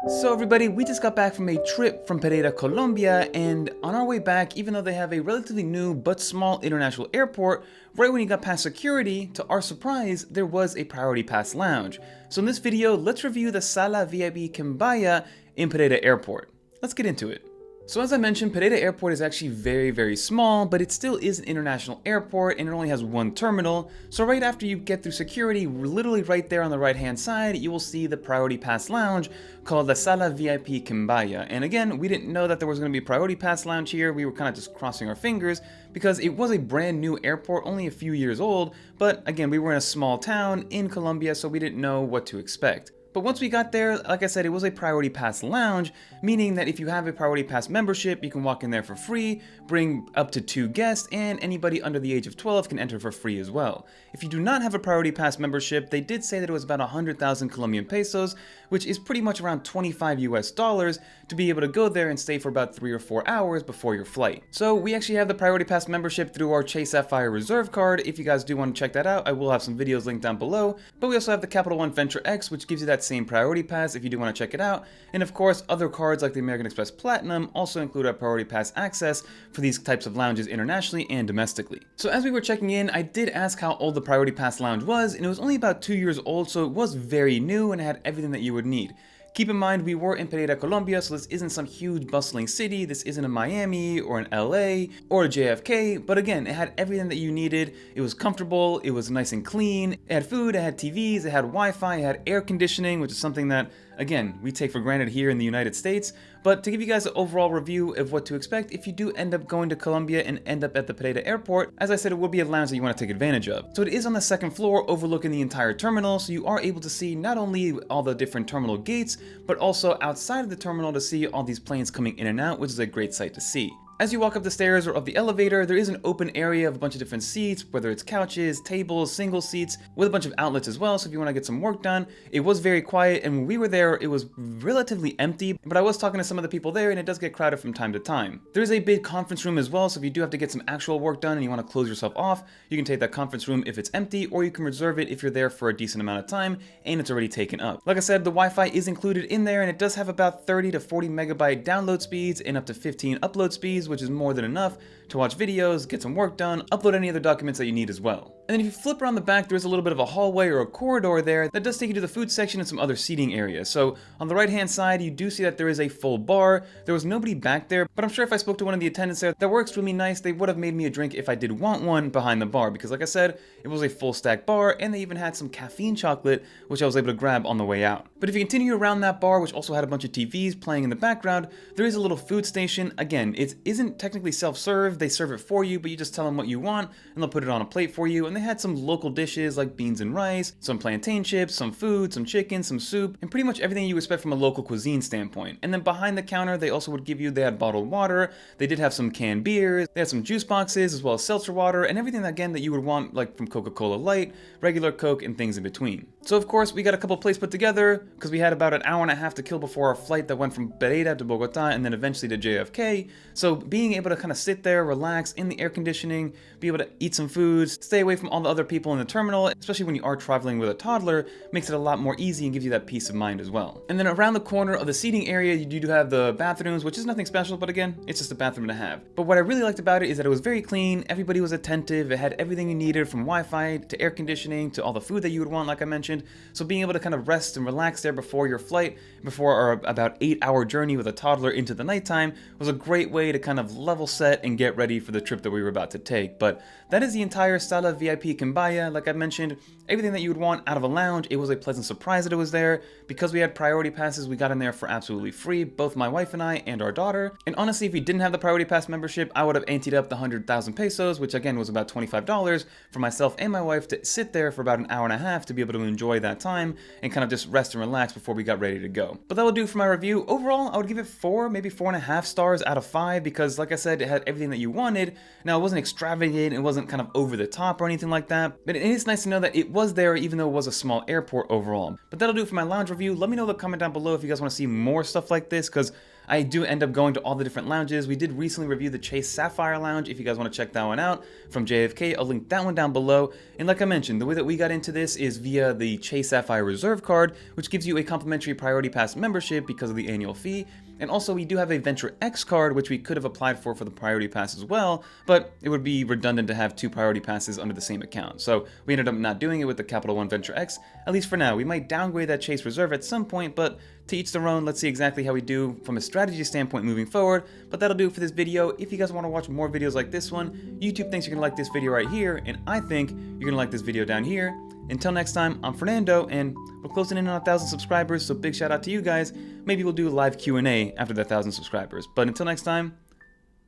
So everybody, we just got back from a trip from Pereira, Colombia, and on our way back, even though they have a relatively new but small international airport, right when you got past security, to our surprise, there was a priority pass lounge. So in this video, let's review the Sala VIP Quimbaya in Pereira Airport. Let's get into it. So as I mentioned, Pereira Airport is actually very small, but it still is an international airport and it only has one terminal. So right after you get through security, literally right there on the right hand side, you will see the Priority Pass Lounge called the Sala VIP Quimbaya. And again, we didn't know that there was going to be a Priority Pass Lounge here. We were kind of just crossing our fingers because it was a brand new airport, only a few years old. But again, we were in a small town in Colombia, so we didn't know what to expect. But once we got there, like I said, it was a Priority Pass Lounge, meaning that if you have a Priority Pass membership, you can walk in there for free, bring up to 2 guests, and anybody under the age of 12 can enter for free as well. If you do not have a Priority Pass membership, they did say that it was about 100,000 Colombian pesos, which is pretty much around 25 US dollars, to be able to go there and stay for about 3 or 4 hours before your flight. So we actually have the Priority Pass membership through our Chase Sapphire Reserve card. If you guys do want to check that out, I will have some videos linked down below. But we also have the Capital One Venture X, which gives you that same Priority Pass if you do want to check it out. And of course, other cards like the American Express Platinum also include our Priority Pass access for these types of lounges internationally and domestically. So as we were checking in, I did ask how old the Priority Pass lounge was, and it was only about 2 years old, so it was very new and it had everything that you would need. Keep in mind, we were in Pereira, Colombia, so this isn't some huge bustling city. This isn't a Miami or an LA or a JFK, but again, it had everything that you needed. It was comfortable, it was nice and clean, it had food, it had TVs, it had Wi-Fi, it had air conditioning, which is something that, again, we take for granted here in the United States. But to give you guys an overall review of what to expect if you do end up going to Colombia and end up at the Pereira airport, as I said, it will be a lounge that you want to take advantage of. So it is on the second floor overlooking the entire terminal, so you are able to see not only all the different terminal gates, but also outside of the terminal to see all these planes coming in and out, which is a great sight to see. As you walk up the stairs or up the elevator, there is an open area of a bunch of different seats, whether it's couches, tables, single seats, with a bunch of outlets as well, so if you want to get some work done. It was very quiet, and when we were there, it was relatively empty, but I was talking to some of the people there, and it does get crowded from time to time. There is a big conference room as well, so if you do have to get some actual work done and you want to close yourself off, you can take that conference room if it's empty, or you can reserve it if you're there for a decent amount of time, and it's already taken up. Like I said, the Wi-Fi is included in there, and it does have about 30 to 40 megabyte download speeds and up to 15 upload speeds, which is more than enough to watch videos, get some work done, upload any other documents that you need as well. And then if you flip around the back, there's a little bit of a hallway or a corridor there that does take you to the food section and some other seating areas. So on the right hand side, you do see that there is a full bar. There was nobody back there, but I'm sure if I spoke to one of the attendants there that were extremely nice, they would have made me a drink if I did want one behind the bar, because like I said, it was a full stack bar, and they even had some caffeine chocolate, which I was able to grab on the way out. But if you continue around that bar, which also had a bunch of TVs playing in the background, there is a little food station. Again, it isn't technically self-serve, they serve it for you, but you just tell them what you want and they'll put it on a plate for you. And they had some local dishes like beans and rice, some plantain chips, some food, some chicken, some soup, and pretty much everything you expect from a local cuisine standpoint. And then behind the counter, they also would give you, they had bottled water, they did have some canned beers, they had some juice boxes as well as seltzer water, and everything again that you would want, like from Coca-Cola Light, regular Coke, and things in between. So of course, we got a couple plates put together because we had about an hour and a half to kill before our flight that went from Pereira to Bogota and then eventually to JFK. So being able to kind of sit there, relax in the air conditioning, be able to eat some foods, stay away from all the other people in the terminal, especially when you are traveling with a toddler, makes it a lot more easy and gives you that peace of mind as well. And then around the corner of the seating area, you do have the bathrooms, which is nothing special, but again, it's just a bathroom to have. But what I really liked about it is that it was very clean, everybody was attentive, it had everything you needed from Wi-Fi to air conditioning to all the food that you would want, like I mentioned. So being able to kind of rest and relax there before your flight, before our about 8-hour journey with a toddler into the nighttime, was a great way to kind of level set and get ready for the trip that we were about to take. But that is the entire Sala VIP Quimbaya. Like I mentioned, everything that you would want out of a lounge. It was a pleasant surprise that it was there. Because we had priority passes, we got in there for absolutely free, both my wife and I and our daughter. And honestly, if we didn't have the priority pass membership, I would have anteed up the 100,000 pesos, which again was about $25 for myself and my wife to sit there for about an hour and a half to be able to enjoy that time and kind of just rest and relax before we got ready to go. But that will do for my review. Overall, I would give it 4, maybe 4.5 stars out of 5 because like I said, it had everything that you wanted. Now it wasn't extravagant, it wasn't kind of over the top or anything like that, but it is nice to know that it was there even though it was a small airport overall. But that'll do for my lounge review. Let me know in the comment down below if you guys want to see more stuff like this, because I do end up going to all the different lounges. We did recently review the Chase Sapphire Lounge. If you guys want to check that one out from JFK, I'll link that one down below. And like I mentioned, the way that we got into this is via the Chase Sapphire Reserve card, which gives you a complimentary Priority Pass membership because of the annual fee. And also we do have a Venture X card, which we could have applied for the Priority Pass as well, but it would be redundant to have 2 Priority Passes under the same account. So we ended up not doing it with the Capital One Venture X, at least for now. We might downgrade that Chase Reserve at some point, but to each their own. Let's see exactly how we do from a strategy standpoint moving forward. But that'll do it for this video. If you guys want to watch more videos like this one, YouTube thinks you're going to like this video right here, and I think you're going to like this video down here. Until next time, I'm Fernando, and we're closing in on 1,000 subscribers, so big shout out to you guys. Maybe we'll do a live Q&A after that 1,000 subscribers. But until next time,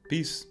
peace.